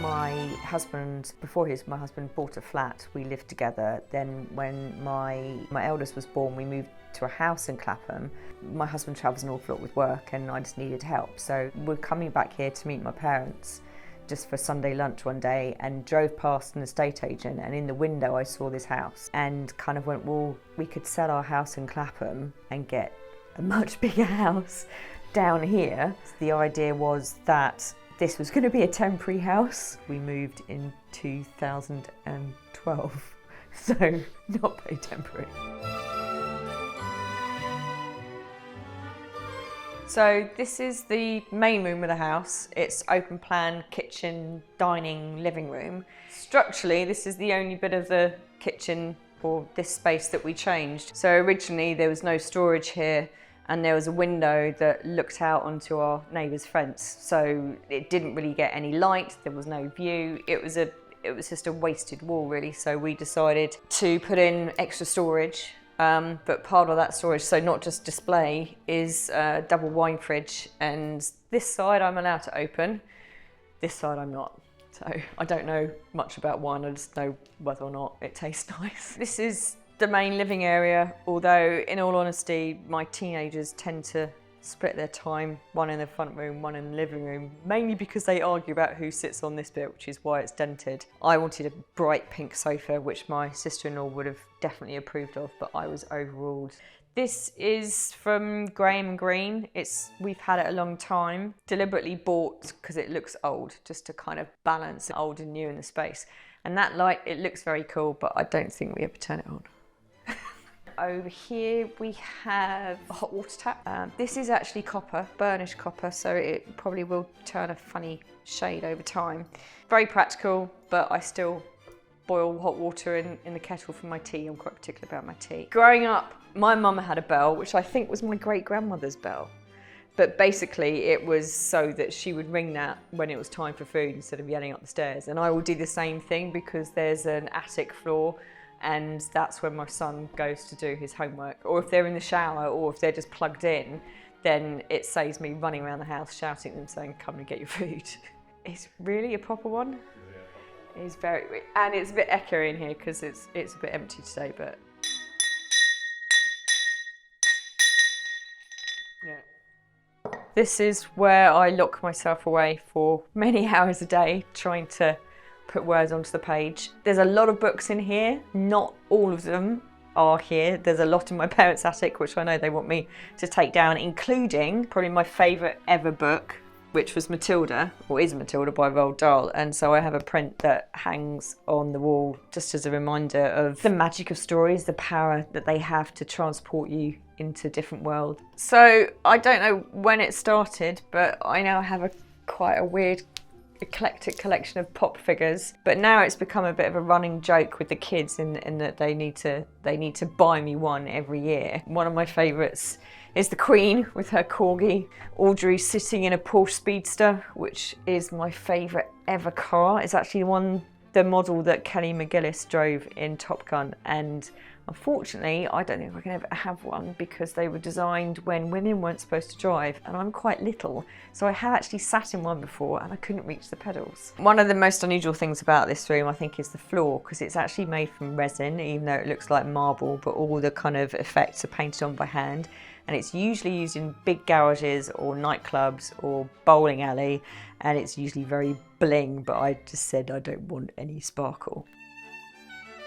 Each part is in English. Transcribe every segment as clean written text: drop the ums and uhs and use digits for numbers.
My husband, my husband bought a flat, we lived together. Then when my eldest was born, we moved to a house in Clapham. My husband travels an awful lot with work and I just needed help. So we're coming back here to meet my parents just for Sunday lunch one day, and drove past an estate agent, and in the window I saw this house and kind of went, well, we could sell our house in Clapham and get a much bigger house down here. The idea was that this was going to be a temporary house. We moved in 2012, so not very temporary. So this is the main room of the house. It's open plan, kitchen, dining, living room. Structurally, this is the only bit of the kitchen or this space that we changed. So originally there was no storage here, and there was a window that looked out onto our neighbour's fence. So it didn't really get any light, there was no view. It was just a wasted wall really. So we decided to put in extra storage. But part of that storage, so not just display, is a double wine fridge, and this side I'm allowed to open, this side I'm not. So I don't know much about wine, I just know whether or not it tastes nice. This is the main living area, although in all honesty my teenagers tend to split their time, one in the front room, one in the living room, mainly because they argue about who sits on this bit, which is why it's dented. I wanted a bright pink sofa, which my sister-in-law would have definitely approved of, but I was overruled. This is from Graham & Green. We've had it a long time. Deliberately bought because it looks old, just to kind of balance old and new in the space. And that light, it looks very cool, but I don't think we ever turn it on. Over here we have a hot water tap. This is actually copper, burnished copper, so it probably will turn a funny shade over time. Very practical, but I still boil hot water in the kettle for my tea. I'm quite particular about my tea. Growing up, my mum had a bell, which I think was my great-grandmother's bell. But basically it was so that she would ring that when it was time for food instead of yelling up the stairs. And I will do the same thing because there's an attic floor, and that's when my son goes to do his homework. Or if they're in the shower, or if they're just plugged in, then it saves me running around the house shouting at them saying, come and get your food. It's really a proper one. It's very, and it's a bit echoey in here because it's a bit empty today, but yeah. This is where I lock myself away for many hours a day trying to put words onto the page. There's a lot of books in here, not all of them are here. There's a lot in my parents' attic, which I know they want me to take down, including probably my favourite ever book, which was Matilda, or is Matilda by Roald Dahl. And so I have a print that hangs on the wall just as a reminder of the magic of stories, the power that they have to transport you into different worlds. So I don't know when it started, but I now have quite a weird eclectic collection of pop figures, but now it's become a bit of a running joke with the kids in that they need to buy me one every year. One of my favourites is the Queen with her corgi, Audrey sitting in a Porsche Speedster, which is my favourite ever car. It's actually the model that Kelly McGillis drove in Top Gun, and unfortunately I don't think I can ever have one because they were designed when women weren't supposed to drive, and I'm quite little, so I have actually sat in one before and I couldn't reach the pedals. One of the most unusual things about this room I think is the floor, because it's actually made from resin, even though it looks like marble, but all the kind of effects are painted on by hand, and it's usually used in big garages or nightclubs or bowling alley, and it's usually very bling, but I just said I don't want any sparkle.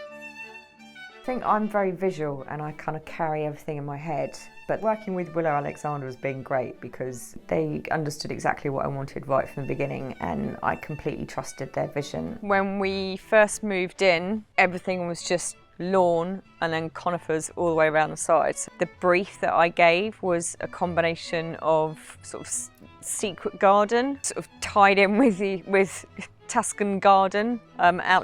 I think I'm very visual and I kind of carry everything in my head, but working with Willow Alexander has been great because they understood exactly what I wanted right from the beginning, and I completely trusted their vision. When we first moved in, everything was just lawn and then conifers all the way around the sides. The brief that I gave was a combination of sort of secret garden, sort of tied in with Tuscan garden,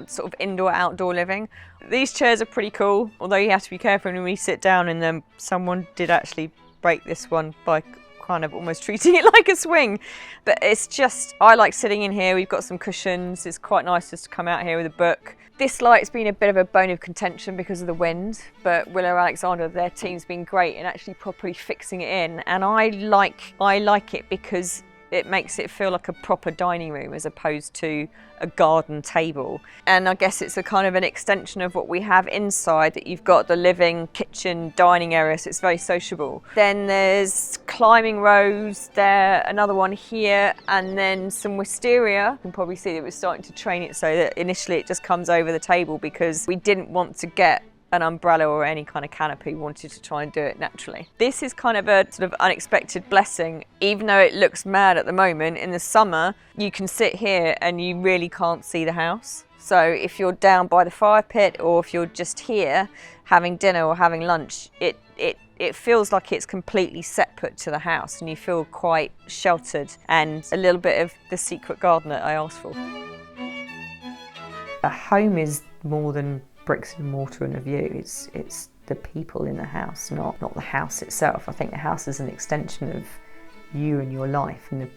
sort of indoor-outdoor living. These chairs are pretty cool, although you have to be careful when we sit down in them. Someone did actually break this one by kind of almost treating it like a swing. But it's just, I like sitting in here. We've got some cushions. It's quite nice just to come out here with a book. This light's been a bit of a bone of contention because of the wind, but Willow Alexander, their team's been great in actually properly fixing it in, and I like it because It makes it feel like a proper dining room as opposed to a garden table. And I guess it's a kind of an extension of what we have inside, that you've got the living, kitchen, dining area, so it's very sociable. Then there's climbing rows there, another one here, and then some wisteria. You can probably see that we're starting to train it so that initially it just comes over the table, because we didn't want to get an umbrella or any kind of canopy, wanted to try and do it naturally. This is kind of a sort of unexpected blessing. Even though it looks mad at the moment, in the summer you can sit here and you really can't see the house. So if you're down by the fire pit, or if you're just here having dinner or having lunch, it feels like it's completely separate to the house, and you feel quite sheltered and a little bit of the secret garden that I asked for. A home is more than bricks and mortar and a view. It's the people in the house, not the house itself. I think the house is an extension of you and your life and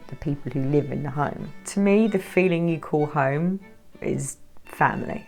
the people who live in the home. To me, the feeling you call home is family.